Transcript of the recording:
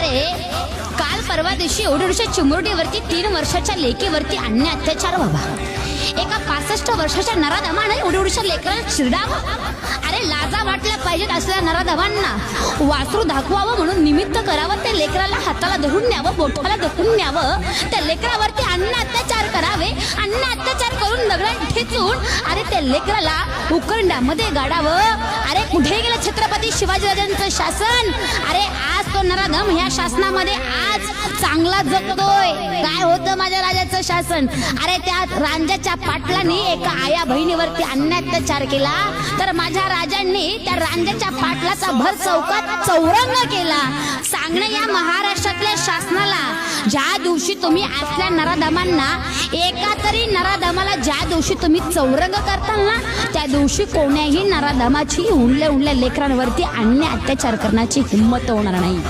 अरे काल परवा दिवशी एवढ्या चिमुरडीवरती 3 वर्षाच्या लेकीवरती अन्य अत्याचार व्हावा, एका 65 वर्षाच्या नराधमाने एवढ्या लेकराला चिरडावं. अरे लाजा वाटल्या पाहिजेत असल्या नराधमांना वासरू दाखवावं म्हणून निमित्त करावं, त्या लेकराला हाताला धरून न्यावं, बोटाला धरून न्यावं, त्या लेकरावरती अन्य अत्याचार करावे, अन्य अत्याचार करून दगडात ठेचून अरे त्या लेकराला उकरंड्यामध्ये गाडावं. अरे कुठे गेलं छत्रपती शिवाजीराजांचं शासन? अरे आज तो नराधम ह्या शासनामध्ये आज चांगला जगतोय. काय होतं माझ्या राजाचं शासन? अरे त्या रांजाच्या पाटलांनी एका आया बहिणीवरती अन्य अत्याचार केला, तर माझ्या राजांनी त्या रांजाच्या पाटलाचा भर चौकात चौरंग केला. सांगणं या महाराष्ट्रातल्या शासनाला, ज्या दिवशी तुम्ही असल्या नराधमांना, एका तरी नराधमाला ज्या दिवशी तुम्ही चौरंग करताल ना, त्या दिवशी कोण्याही नराधमाची उंडल्या लेकरांवरती अन्य अत्याचार करण्याची हिंमत होणार नाही.